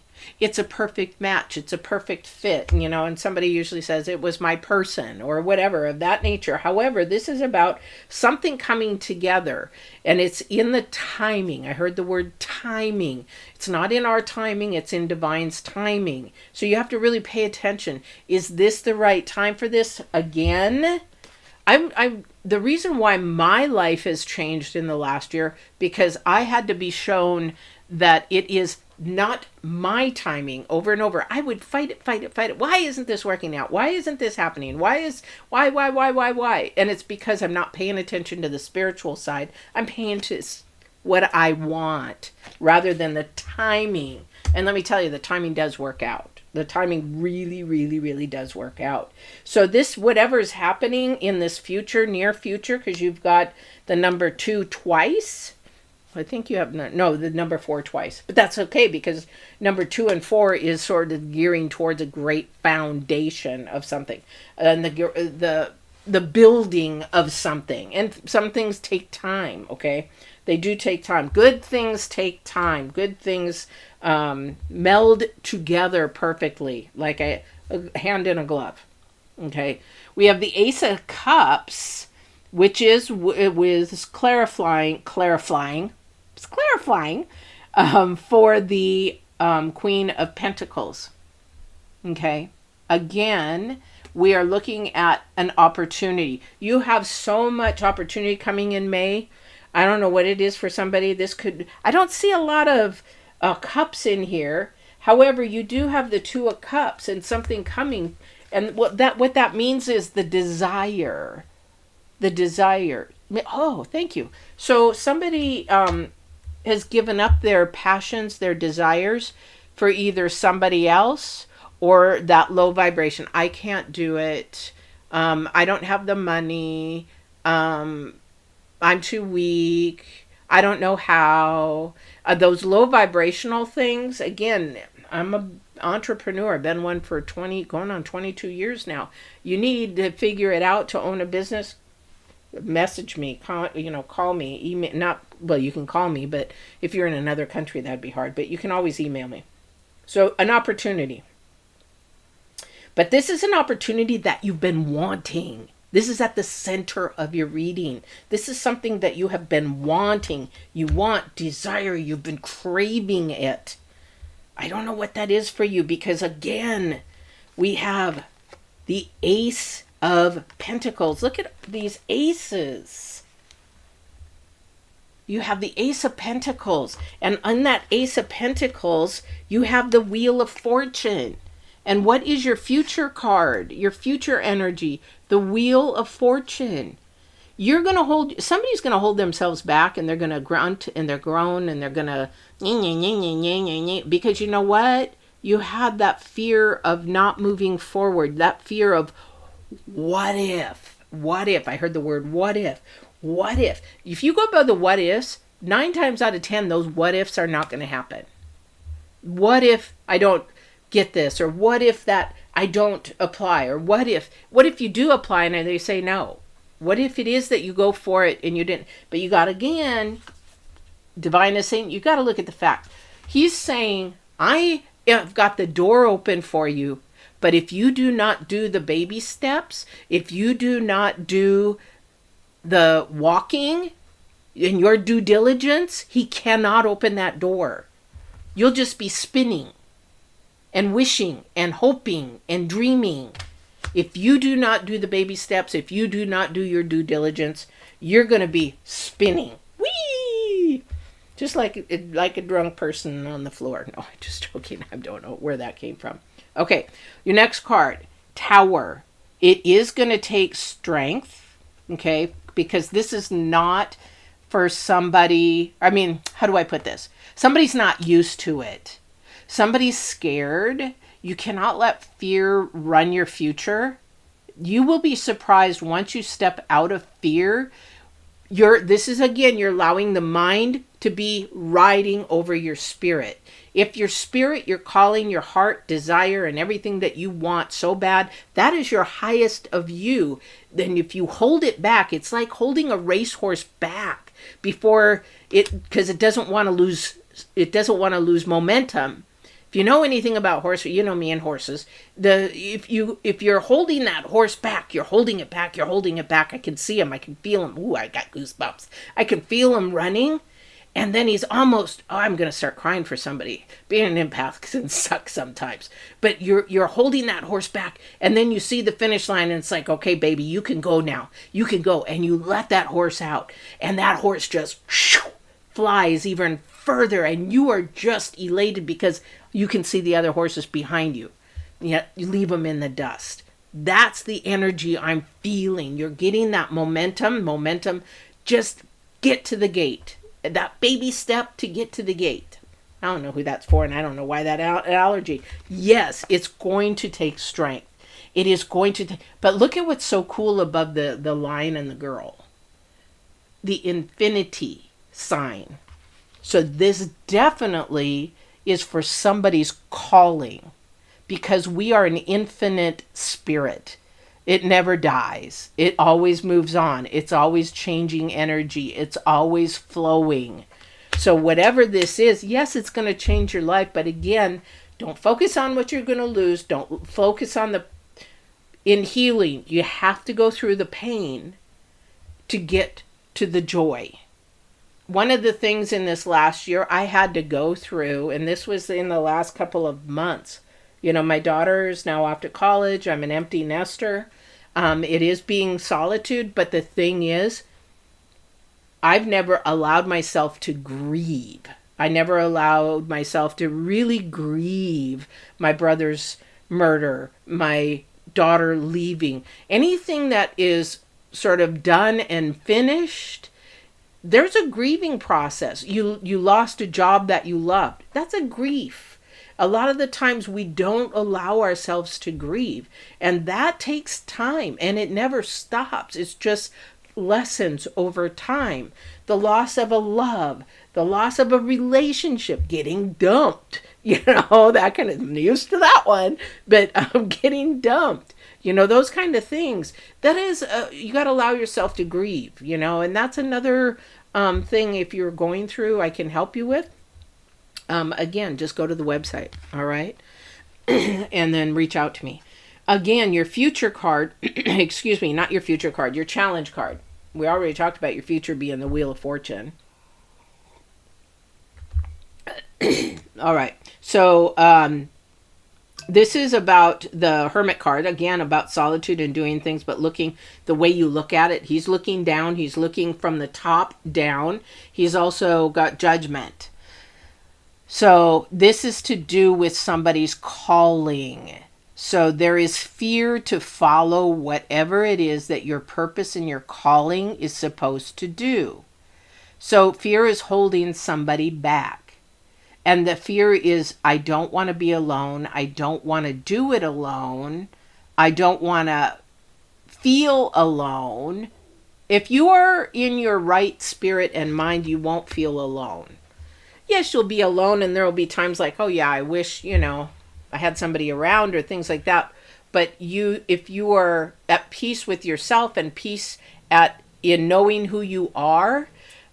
S1: It's a perfect match. It's a perfect fit, and somebody usually says it was my person or whatever of that nature. However, this is about something coming together, and it's in the timing. I heard the word timing. It's not in our timing. It's in divine's timing. So you have to really pay attention. Is this the right time for this? Again, I'm the reason why my life has changed in the last year, because I had to be shown that it is not my timing over and over. I would fight it. Why isn't this working out? Why isn't this happening? Why? And it's because I'm not paying attention to the spiritual side. I'm paying to what I want rather than the timing. And let me tell you, the timing does work out. The timing really, really, really does work out. So this, whatever's happening in this future, near future, because you've got the number 2 twice. I think you have, the number 4 twice. But that's okay, because number 2 and 4 is sort of gearing towards a great foundation of something. And the building of something. And some things take time, okay? They do take time. Good things take time. Good things meld together perfectly, like a hand in a glove. Okay, we have the Ace of Cups, which is with clarifying for the Queen of Pentacles. Okay, again, we are looking at an opportunity. You have so much opportunity coming in May. I don't know what it is for somebody. I don't see a lot of cups in here. However, you do have the 2 of Cups and something coming. And what that means is the desire. The desire. Oh, thank you. So somebody has given up their passions, their desires for either somebody else or that low vibration. I can't do it. I don't have the money. I'm too weak. I don't know how. Those low vibrational things, again, I'm an entrepreneur. I've been one for going on 22 years now. You need to figure it out to own a business. message me, call me, email, not, well, you can call me, but if you're in another country, that'd be hard, but you can always email me. So an opportunity. But this is an opportunity that you've been wanting. This is at the center of your reading. This is something that you have been wanting. You want, desire, you've been craving it. I don't know what that is for you, because again, we have the Ace of Pentacles. Look at these aces. You have the Ace of Pentacles. And on that Ace of Pentacles, you have the Wheel of Fortune. And what is your future card? Your future energy? The Wheel of Fortune. You're going to hold, somebody's going to hold themselves back, and they're going to grunt and they're groan and they're going to, because you know what? You had that fear of not moving forward, that fear of what if? What if? I heard the word what if. What if? If you go by the what ifs, 9 times out of 10, those what ifs are not going to happen. What if I don't get this? Or what if that I don't apply? Or what if you do apply and they say no? What if it is that you go for it and you didn't? But you got, again, Divine is saying, you got to look at the fact. He's saying, I have got the door open for you, but if you do not do the baby steps, if you do not do the walking in your due diligence, he cannot open that door. You'll just be spinning and wishing and hoping and dreaming. If you do not do the baby steps, if you do not do your due diligence, you're going to be spinning. Whee! Just like a drunk person on the floor. No, I'm just joking. I don't know where that came from. Okay, your next card, Tower. It is going to take strength, okay, because this is not for somebody, I mean, how do I put this? Somebody's not used to it. Somebody's scared. You cannot let fear run your future. You will be surprised once you step out of fear. This is, again, you're allowing the mind to be riding over your spirit. If your spirit, your calling, your heart, desire, and everything that you want so bad, that is your highest of you, then if you hold it back, it's like holding a racehorse back before it, because it doesn't want to lose momentum. If you know anything about horses, you know me and horses. If you're holding that horse back, you're holding it back, you're holding it back. I can see him, I can feel him. Ooh, I got goosebumps. I can feel him running. And then he's almost, I'm going to start crying for somebody. Being an empath can suck sometimes. But you're holding that horse back, and then you see the finish line, and it's like, okay, baby, you can go now. You can go. And you let that horse out. And that horse just flies even further, and you are just elated because you can see the other horses behind you. Yet you leave them in the dust. That's the energy I'm feeling. You're getting that momentum. Just get to the gate. That baby step to get to the gate. I don't know who that's for, and I don't know why that allergy. Yes, it's going to take strength. It is going to but look at what's so cool above the lion and the girl. The infinity sign. So this definitely is for somebody's calling, because we are an infinite spirit. It never dies. It always moves on. It's always changing energy. It's always flowing. So whatever this is, yes, it's going to change your life. But again, don't focus on what you're going to lose. Don't focus on in healing. You have to go through the pain to get to the joy. One of the things in this last year I had to go through, and this was in the last couple of months. You know, my daughter is now off to college. I'm an empty nester. It is being solitude, but the thing is, I've never allowed myself to grieve. I never allowed myself to really grieve my brother's murder, my daughter leaving. Anything that is sort of done and finished, there's a grieving process. You lost a job that you loved. That's a grief. A lot of the times we don't allow ourselves to grieve, and that takes time, and it never stops. It's just lessons over time. The loss of a love, the loss of a relationship, getting dumped, That kind of, I'm used to that one, but I'm getting dumped. Those kind of things. That is, you got to allow yourself to grieve, and that's another thing if you're going through, I can help you with. Again, just go to the website, all right? And then reach out to me. Again, your future card, excuse me, not your future card, your challenge card. We already talked about your future being the Wheel of Fortune. All right. So, this is about the Hermit card, again, about solitude and doing things, but looking the way you look at it. He's looking down. He's looking from the top down. He's also got Judgment. So this is to do with somebody's calling. So there is fear to follow whatever it is that your purpose and your calling is supposed to do. So fear is holding somebody back. And the fear is, I don't want to be alone. I don't want to do it alone. I don't want to feel alone. If you are in your right spirit and mind, you won't feel alone. Yes, you'll be alone, and there will be times like, oh yeah, I wish, I had somebody around or things like that. But if you are at peace with yourself and peace in knowing who you are,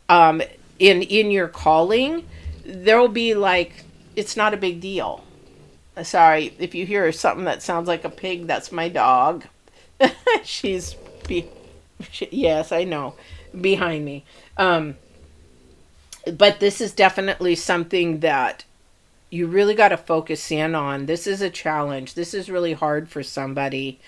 S1: in your calling, there'll be like, it's not a big deal. Sorry, if you hear something that sounds like a pig, that's my dog. Yes, I know, behind me. But this is definitely something that you really got to focus in on. This is a challenge. This is really hard for somebody.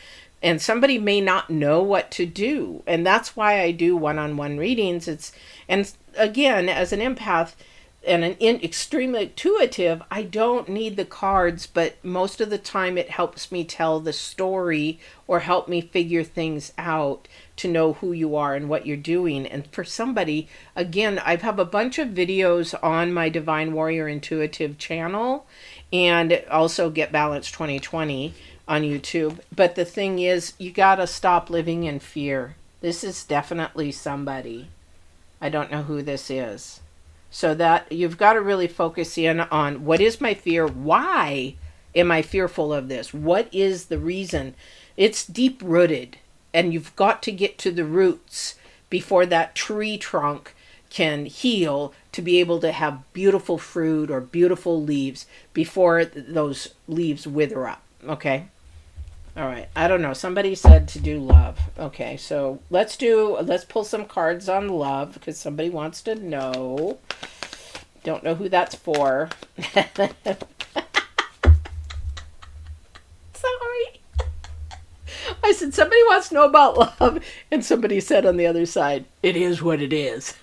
S1: And somebody may not know what to do. And that's why I do one-on-one readings. And again, as an empath and an extremely intuitive, I don't need the cards, but most of the time it helps me tell the story or help me figure things out to know who you are and what you're doing. And for somebody, again, I have a bunch of videos on my Divine Warrior Intuitive channel and also Get Balanced 2020 on YouTube. But the thing is, you got to stop living in fear. This is definitely somebody. I don't know who this is. So that you've got to really focus in on, what is my fear? Why am I fearful of this? What is the reason? It's deep rooted, and you've got to get to the roots before that tree trunk can heal to be able to have beautiful fruit or beautiful leaves before those leaves wither up. Okay. All right. I don't know. Somebody said to do love. Okay. So let's pull some cards on love because somebody wants to know. Don't know who that's for. Sorry. I said, somebody wants to know about love. And somebody said on the other side, it is what it is.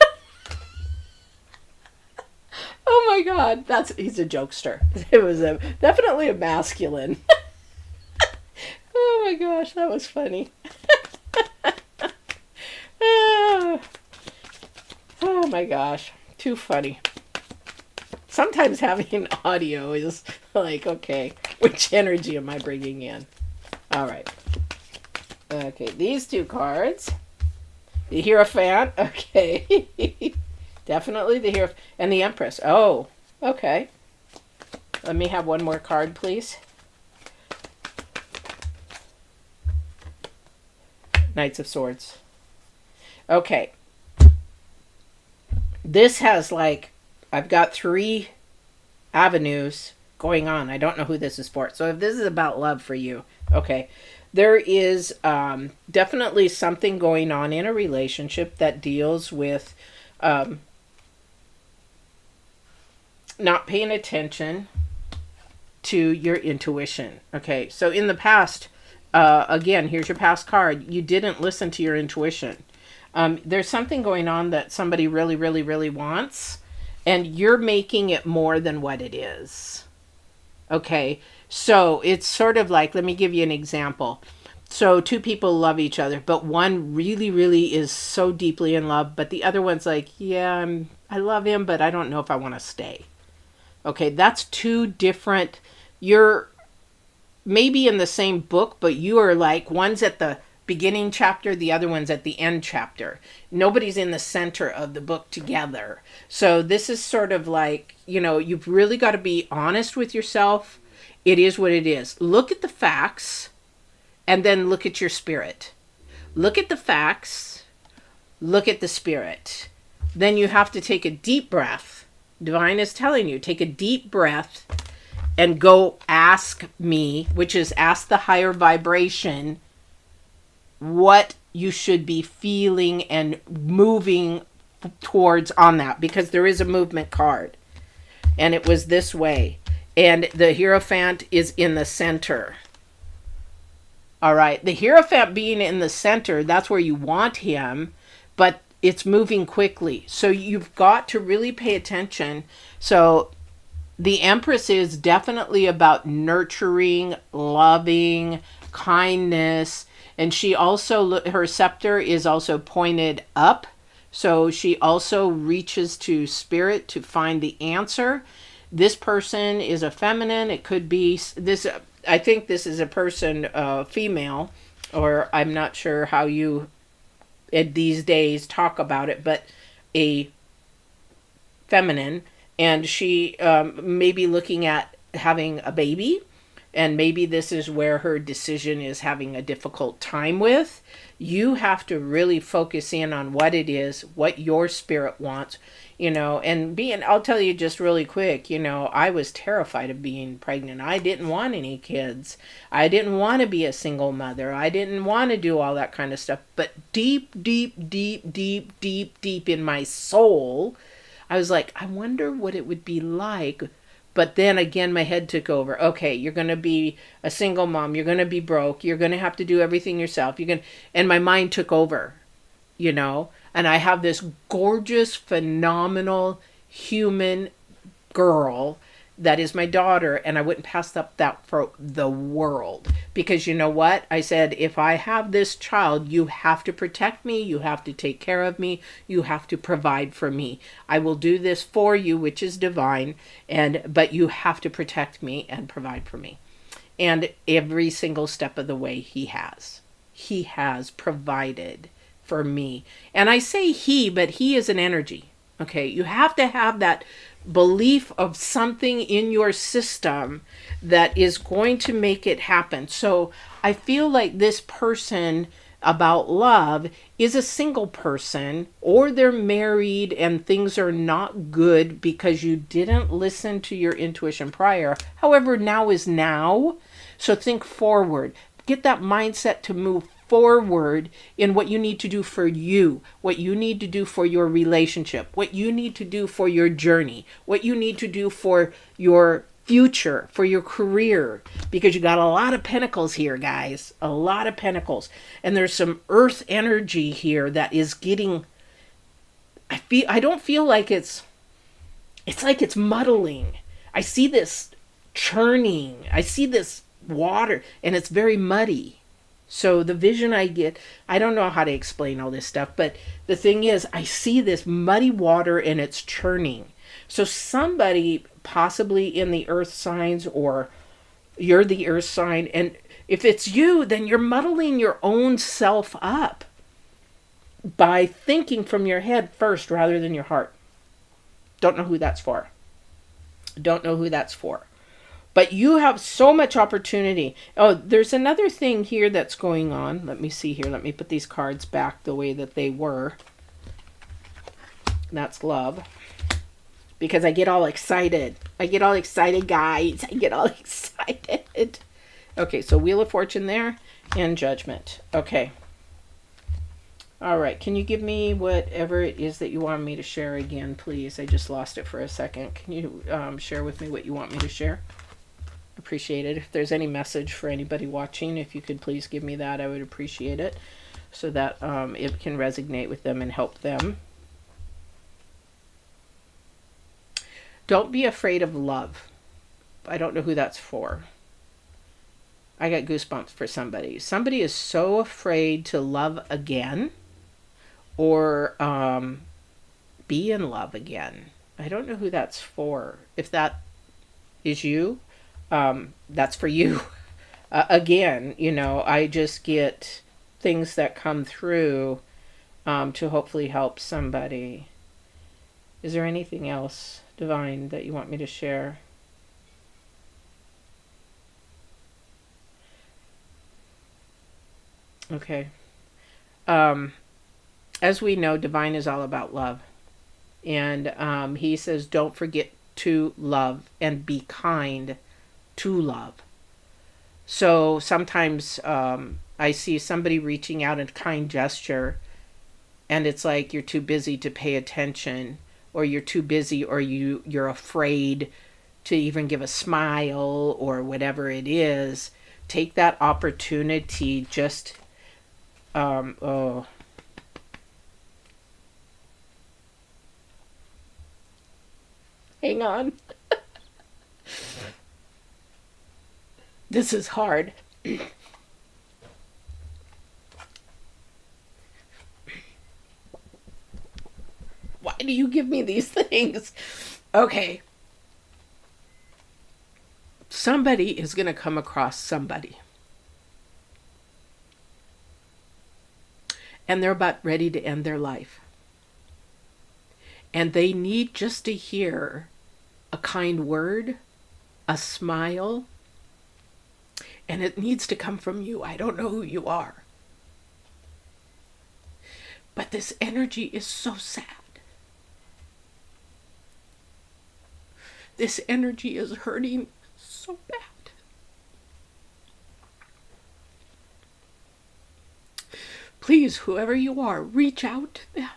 S1: Oh my God. He's a jokester. It was definitely a masculine. Oh my gosh, that was funny. Oh my gosh, too funny. Sometimes having audio is like, okay, which energy am I bringing in? All right. Okay, these two cards. The Hierophant. Okay. Definitely the Hierophant. And the Empress. Oh, okay. Let me have one more card, please. Knights of Swords. Okay. This has I've got 3 avenues going on. I don't know who this is for. So if this is about love for you, okay. There is definitely something going on in a relationship that deals with not paying attention to your intuition. Okay. So in the past, again, here's your past card. You didn't listen to your intuition. There's something going on that somebody really, really, really wants, and you're making it more than what it is. Okay, so it's sort of like, let me give you an example. So 2 people love each other, but one really, really is so deeply in love, but the other one's like, yeah, I love him, but I don't know if I want to stay. Okay, that's 2 different, you're maybe in the same book, but you are like, one's at the beginning chapter, the other one's at the end chapter. Nobody's in the center of the book together. So this is sort of like, you've really got to be honest with yourself. It is what it is. Look at the facts and then look at your spirit. Look at the facts, look at the spirit. Then you have to take a deep breath. Divine is telling you, take a deep breath and go ask me, which is ask the higher vibration, what you should be feeling and moving towards on that, because there is a movement card. And it was this way. And the Hierophant is in the center. All right. The Hierophant being in the center, that's where you want him, but it's moving quickly. So you've got to really pay attention. So the Empress is definitely about nurturing, loving, kindness. And she also, her scepter is also pointed up. So she also reaches to spirit to find the answer. This person is a feminine. It could be this. I think this is a person, female, or I'm not sure how you these days talk about it, but a feminine. And she may be looking at having a baby. And maybe this is where her decision is having a difficult time with. You have to really focus in on what it is, what your spirit wants, and I'll tell you just really quick, I was terrified of being pregnant. I didn't want any kids. I didn't want to be a single mother. I didn't want to do all that kind of stuff. But deep, deep, deep, deep, deep, deep in my soul, I was like, I wonder what it would be like. But then again, my head took over. Okay, you're going to be a single mom. You're going to be broke. You're going to have to do everything yourself. And my mind took over, And I have this gorgeous, phenomenal human girl that is my daughter. And I wouldn't pass up that for the world. Because you know what? I said, if I have this child, you have to protect me. You have to take care of me. You have to provide for me. I will do this for you, which is divine. But you have to protect me and provide for me. And every single step of the way he has provided for me. And I say he, but he is an energy. Okay. You have to have that belief of something in your system that is going to make it happen. So I feel like this person about love is a single person, or they're married and things are not good because you didn't listen to your intuition prior. However, now is now. So think forward. Get that mindset to move forward in what you need to do for you, what you need to do for your relationship, what you need to do for your journey, what you need to do for your future, for your career, because you got a lot of pentacles here, guys, a lot of pentacles. And there's some earth energy here that is getting, I don't feel like it's like it's muddling. I see this churning. I see this water and it's very muddy. So the vision I get, I don't know how to explain all this stuff, but the thing is, I see this muddy water and it's churning. So somebody possibly in the earth signs, or you're the earth sign, and if it's you, then you're muddling your own self up by thinking from your head first rather than your heart. Don't know who that's for. Don't know who that's for. But you have so much opportunity. Oh, there's another thing here that's going on. Let me see here. Let me put these cards back the way that they were. That's love. Because I get all excited. I get all excited, guys. I get all excited. Okay, so Wheel of Fortune there and Judgment. Okay. All right. Can you give me whatever it is that you want me to share again, please? I just lost it for a second. Can you share with me what you want me to share? Appreciate it. If there's any message for anybody watching, if you could please give me that, I would appreciate it, so that it can resonate with them and help them. Don't be afraid of love. I don't know who that's for. I got goosebumps for somebody. Somebody is so afraid to love again, or be in love again. I don't know who that's for. If that is you, that's for you. Again, I just get things that come through to hopefully help somebody. Is there anything else, Divine, that you want me to share? Okay. As we know, Divine is all about love. And he says, don't forget to love and be kind to love. So sometimes I see somebody reaching out in a kind gesture, and it's like you're too busy to pay attention, or you're too busy, or you're afraid to even give a smile or whatever it is. Take that opportunity. Just oh, hang on. This is hard. Why do you give me these things? Okay. Somebody is going to come across somebody. And they're about ready to end their life. And they need just to hear a kind word, a smile, and it needs to come from you. I don't know who you are. But this energy is so sad. This energy is hurting so bad. Please, whoever you are, reach out to them.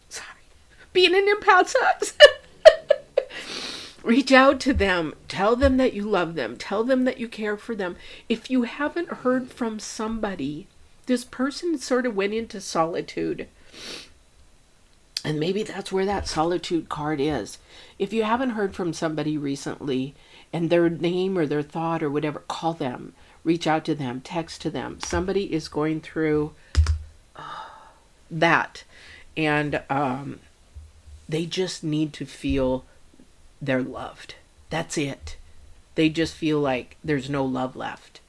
S1: Sorry. Being an empath sucks. Reach out to them. Tell them that you love them. Tell them that you care for them. If you haven't heard from somebody, this person sort of went into solitude. And maybe that's where that solitude card is. If you haven't heard from somebody recently and their name or their thought or whatever, call them. Reach out to them. Text to them. Somebody is going through that. And they just need to feel they're loved. That's it. They just feel like there's no love left.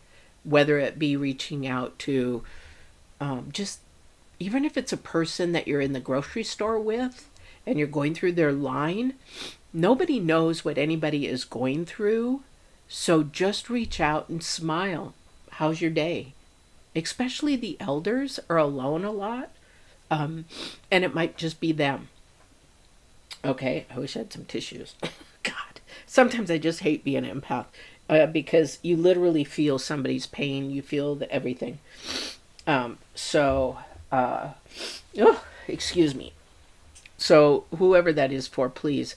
S1: Whether it be reaching out to just, even if it's a person that you're in the grocery store with and you're going through their line, nobody knows what anybody is going through. So just reach out and smile. How's your day? Especially the elders are alone a lot. And it might just be them. Okay, I wish I had some tissues. God, sometimes I just hate being an empath because you literally feel somebody's pain. You feel everything. Excuse me. So whoever that is for, please,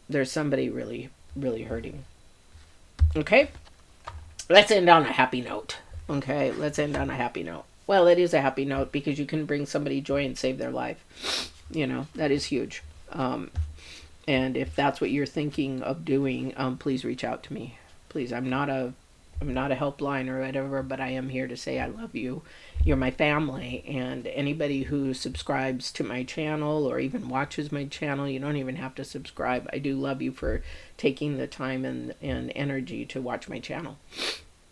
S1: there's somebody really, really hurting. Okay, let's end on a happy note. Okay, let's end on a happy note. Well, it is a happy note because you can bring somebody joy and save their life. You know, that is huge. And if that's what you're thinking of doing, please reach out to me. Please, I'm not a helpline or whatever, but I am here to say I love you. You're my family, and anybody who subscribes to my channel or even watches my channel, you don't even have to subscribe. I do love you for taking the time and energy to watch my channel.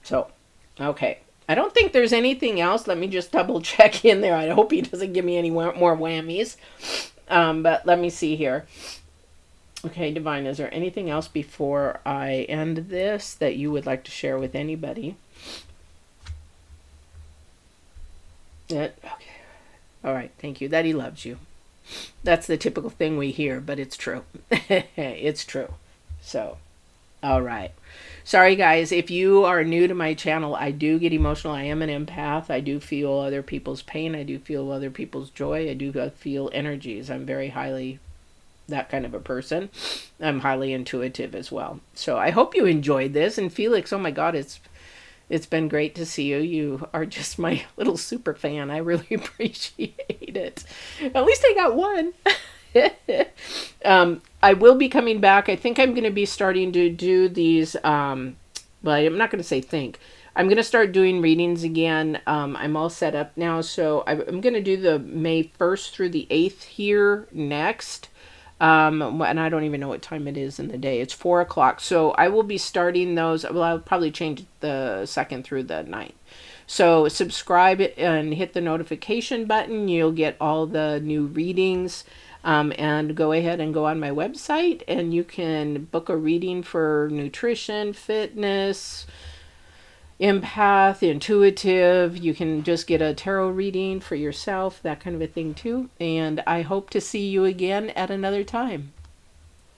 S1: So, okay. I don't think there's anything else. Let me just double check in there. I hope he doesn't give me any more whammies. But let me see here. Okay, Divine, is there anything else before I end this that you would like to share with anybody? Okay. All right, thank you. That he loves you. That's the typical thing we hear, but it's true. It's true. So, all right. Sorry, guys. If you are new to my channel, I do get emotional. I am an empath. I do feel other people's pain. I do feel other people's joy. I do feel energies. I'm very highly that kind of a person. I'm highly intuitive as well. So I hope you enjoyed this. And Felix, oh my God, it's been great to see you. You are just my little super fan. I really appreciate it. At least I got one. I will be coming back. I think I'm going to be starting to do these, but I'm not going to say think. I'm going to start doing readings again. I'm all set up now. So I'm going to do the May 1st through the 8th here next. And I don't even know what time it is in the day. It's 4 o'clock. So I will be starting those. Well, I'll probably change the 2nd through the 9th. So subscribe and hit the notification button. You'll get all the new readings. And go ahead and go on my website and you can book a reading for nutrition, fitness, empath, intuitive. You can just get a tarot reading for yourself, that kind of a thing too. And I hope to see you again at another time.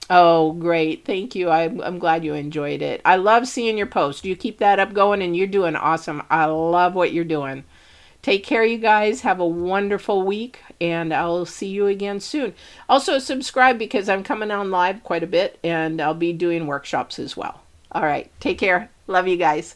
S1: Oh, great. Thank you. I'm glad you enjoyed it. I love seeing your post. You keep that up going and you're doing awesome. I love what you're doing. Take care, you guys. Have a wonderful week, and I'll see you again soon. Also, subscribe because I'm coming on live quite a bit, and I'll be doing workshops as well. All right. Take care. Love you guys.